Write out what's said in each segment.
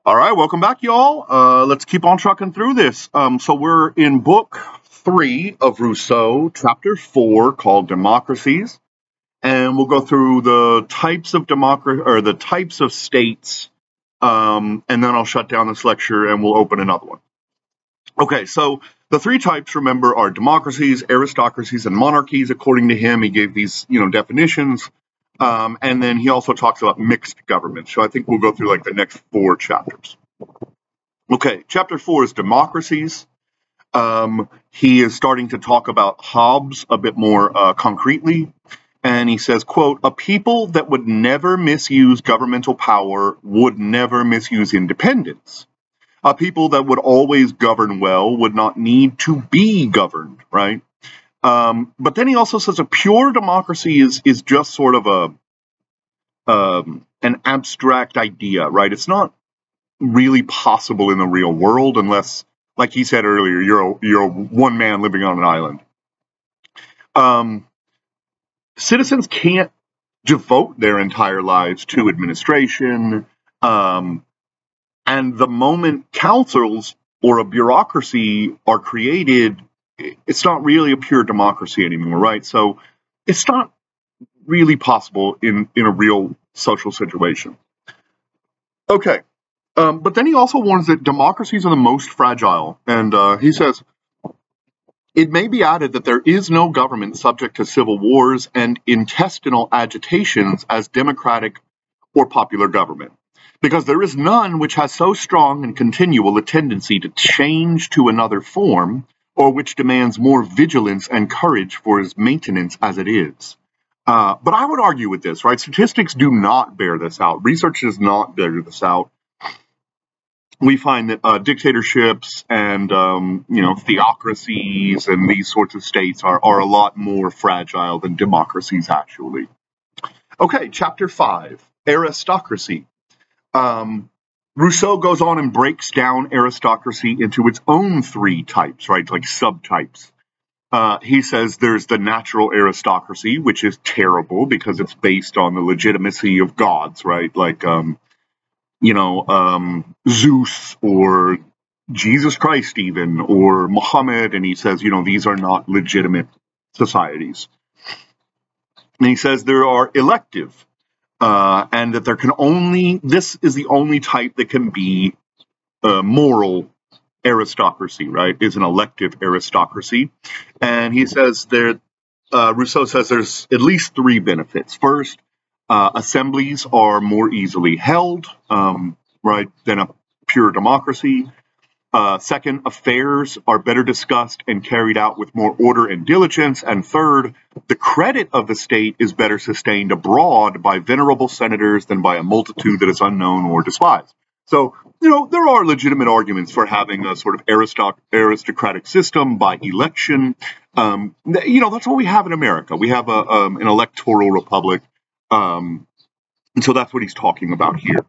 All right, welcome back, y'all. Let's keep on trucking through this. So we're in book 3 of Rousseau, chapter 4, called Democracies, and we'll go through the types of democracy or the types of states, and then I'll shut down this lecture and we'll open another one. Okay, so the 3 types, remember, are democracies, aristocracies, and monarchies. According to him, he gave these, definitions. And then he also talks about mixed government. So I think we'll go through like the next 4 chapters. Okay, chapter 4 is democracies. He is starting to talk about Hobbes a bit more concretely. And he says, quote, "A people that would never misuse governmental power would never misuse independence. A people that would always govern well would not need to be governed," right? But then he also says a pure democracy is just sort of an abstract idea, right? It's not really possible in the real world unless, like he said earlier, you're a one man living on an island. Citizens can't devote their entire lives to administration, and the moment councils or a bureaucracy are created, it's not really a pure democracy anymore, right? So it's not really possible in a real social situation. Okay, but then he also warns that democracies are the most fragile, and he says, "It may be added that there is no government subject to civil wars and intestinal agitations as democratic or popular government, because there is none which has so strong and continual a tendency to change to another form, or which demands more vigilance and courage for its maintenance as it is." But I would argue with this, right? Statistics do not bear this out. Research does not bear this out. We find that dictatorships and theocracies and these sorts of states are a lot more fragile than democracies, actually. Okay, chapter 5, aristocracy. Rousseau goes on and breaks down aristocracy into its own 3 types, right, like subtypes. He says there's the natural aristocracy, which is terrible because it's based on the legitimacy of gods, right, like Zeus or Jesus Christ even, or Muhammad, and he says, these are not legitimate societies. And he says there are elective, and that this is the only type that can be moral aristocracy, right, is an elective aristocracy. And he says Rousseau says there's at least 3 benefits. First, assemblies are more easily held, right, than a pure democracy. Second, affairs are better discussed and carried out with more order and diligence. And third, the credit of the state is better sustained abroad by venerable senators than by a multitude that is unknown or despised. So, there are legitimate arguments for having a sort of aristocratic system by election. That's what we have in America. We have an electoral republic. And so that's what he's talking about here.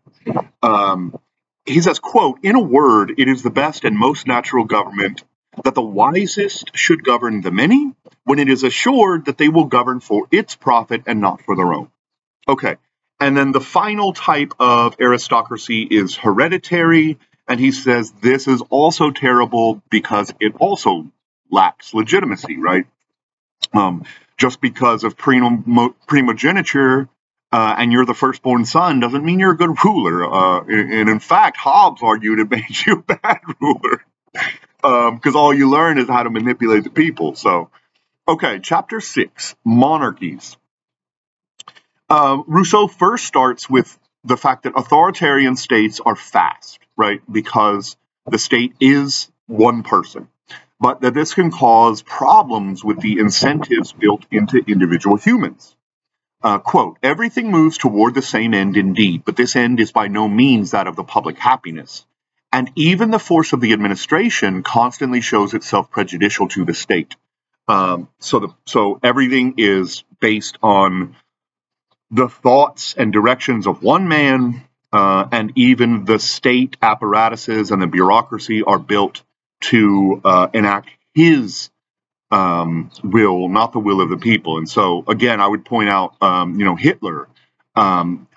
He says, quote, "In a word, it is the best and most natural government that the wisest should govern the many when it is assured that they will govern for its profit and not for their own." Okay, and then the final type of aristocracy is hereditary, and he says this is also terrible because it also lacks legitimacy, right? Just because of primogeniture, and you're the firstborn son doesn't mean you're a good ruler. And in fact, Hobbes argued it made you a bad ruler because all you learn is how to manipulate the people. So, okay, chapter 6, monarchies. Rousseau first starts with the fact that authoritarian states are fast, right, because the state is one person, but that this can cause problems with the incentives built into individual humans. Quote, "Everything moves toward the same end indeed, but this end is by no means that of the public happiness. And even the force of the administration constantly shows itself prejudicial to the state." So everything is based on the thoughts and directions of one man, and even the state apparatuses and the bureaucracy are built to enact his will, not the will of the people. And so, again, I would point out, Hitler,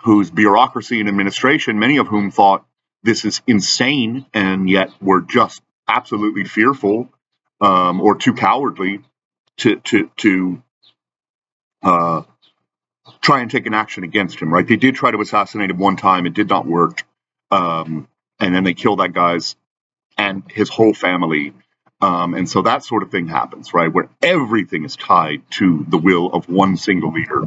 whose bureaucracy and administration, many of whom thought this is insane, and yet we're just absolutely fearful or too cowardly to try and take an action against him, right? They did try to assassinate him one time. It did not work. And then they killed that guy's and his whole family. And so that sort of thing happens, right? Where everything is tied to the will of one single leader.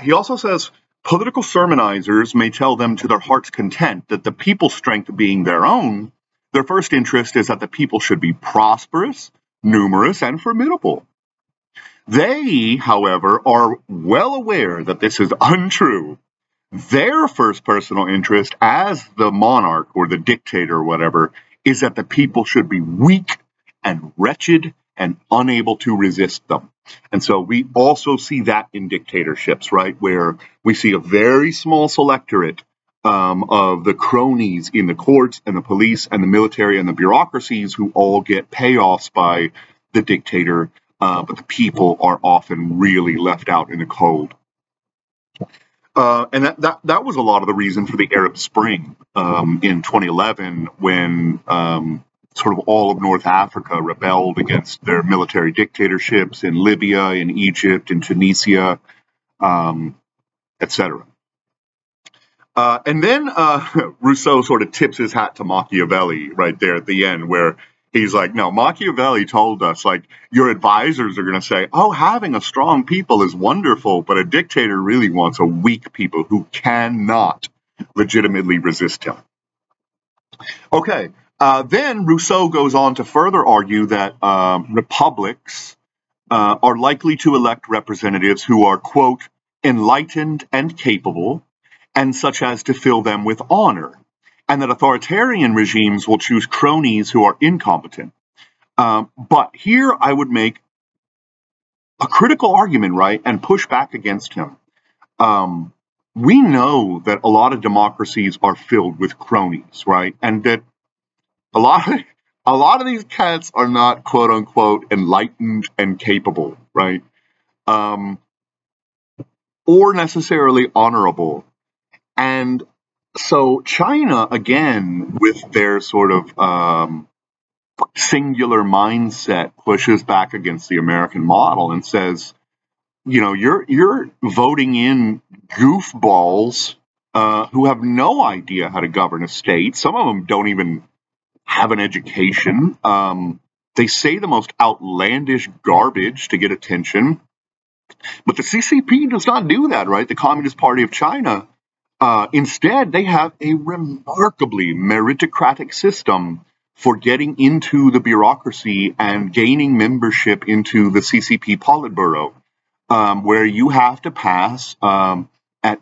He also says, political sermonizers may tell them to their heart's content that the people's strength being their own, their first interest is that the people should be prosperous, numerous, and formidable. They, however, are well aware that this is untrue. Their first personal interest as the monarch or the dictator or whatever is that the people should be weak and wretched and unable to resist them. And so we also see that in dictatorships, right, where we see a very small selectorate of the cronies in the courts and the police and the military and the bureaucracies who all get payoffs by the dictator, but the people are often really left out in the cold. And that was a lot of the reason for the Arab Spring in 2011 when sort of all of North Africa rebelled against their military dictatorships in Libya, in Egypt, in Tunisia, etc. And then Rousseau sort of tips his hat to Machiavelli right there at the end, where he's like, no, Machiavelli told us, like, your advisors are going to say, oh, having a strong people is wonderful, but a dictator really wants a weak people who cannot legitimately resist him. Okay, then Rousseau goes on to further argue that republics are likely to elect representatives who are, quote, enlightened and capable, and such as to fill them with honor, and that authoritarian regimes will choose cronies who are incompetent. But here I would make a critical argument, right, and push back against him. We know that a lot of democracies are filled with cronies, right, and that a lot of these cats are not, quote unquote, enlightened and capable, right, or necessarily honorable. And so China, again, with their sort of singular mindset, pushes back against the American model and says, you know, you're voting in goofballs who have no idea how to govern a state. Some of them don't even have an education. They say the most outlandish garbage to get attention. But the CCP does not do that, right? The Communist Party of China. Instead, they have a remarkably meritocratic system for getting into the bureaucracy and gaining membership into the CCP Politburo, where you have to pass at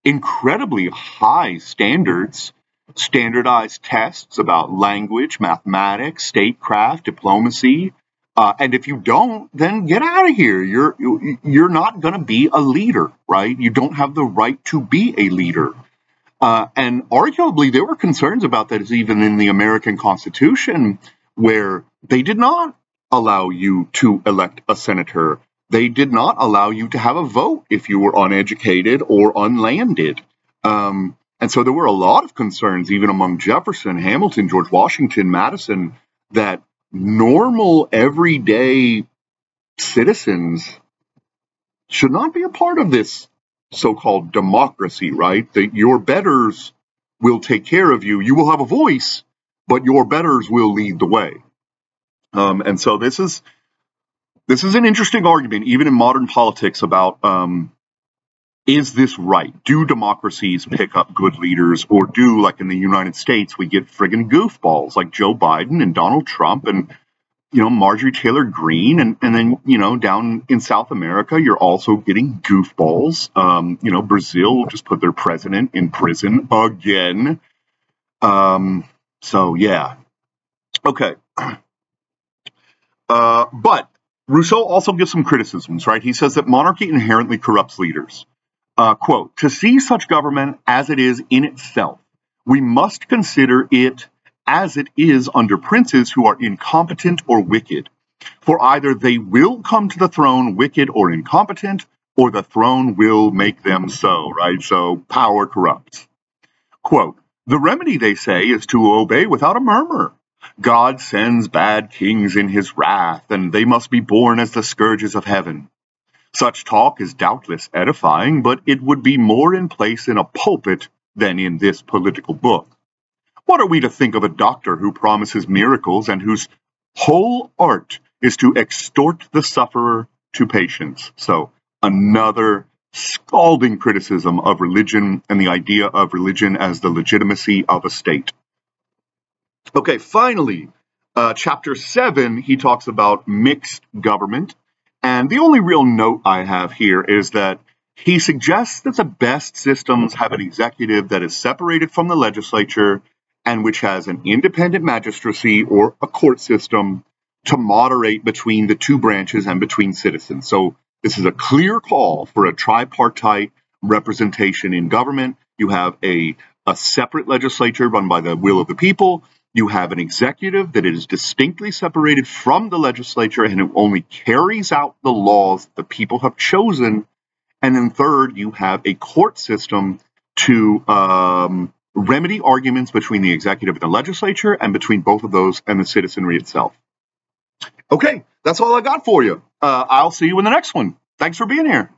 incredibly high standards, standardized tests about language, mathematics, statecraft, diplomacy. And if you don't, then get out of here. You're not going to be a leader, right? You don't have the right to be a leader. And arguably, there were concerns about that even in the American Constitution, where they did not allow you to elect a senator. They did not allow you to have a vote if you were uneducated or unlanded. And so there were a lot of concerns, even among Jefferson, Hamilton, George Washington, Madison, that normal, everyday citizens should not be a part of this so-called democracy, right? That your betters will take care of you. You will have a voice, but your betters will lead the way. And so this is an interesting argument, even in modern politics, about is this right? Do democracies pick up good leaders, or do, like in the United States, we get friggin' goofballs like Joe Biden and Donald Trump and, you know, Marjorie Taylor Greene, and then, you know, down in South America, you're also getting goofballs. You know, Brazil just put their president in prison again. So yeah, okay. But Rousseau also gives some criticisms, right? He says that monarchy inherently corrupts leaders. Quote, to see such government as it is in itself, we must consider it as it is under princes who are incompetent or wicked. For either they will come to the throne wicked or incompetent, or the throne will make them so, right? So power corrupts. Quote, "The remedy, they say, is to obey without a murmur. God sends bad kings in his wrath, and they must be borne as the scourges of heaven. Such talk is doubtless edifying, but it would be more in place in a pulpit than in this political book. What are we to think of a doctor who promises miracles and whose whole art is to extort the sufferer to patience?" So another scalding criticism of religion and the idea of religion as the legitimacy of a state. Okay, finally, chapter 7, he talks about mixed government. And the only real note I have here is that he suggests that the best systems have an executive that is separated from the legislature and which has an independent magistracy or a court system to moderate between the two branches and between citizens. So this is a clear call for a tripartite representation in government. You have a separate legislature run by the will of the people. You have an executive that is distinctly separated from the legislature and who only carries out the laws the people have chosen. And then third, you have a court system to remedy arguments between the executive and the legislature and between both of those and the citizenry itself. Okay, that's all I got for you. I'll see you in the next one. Thanks for being here.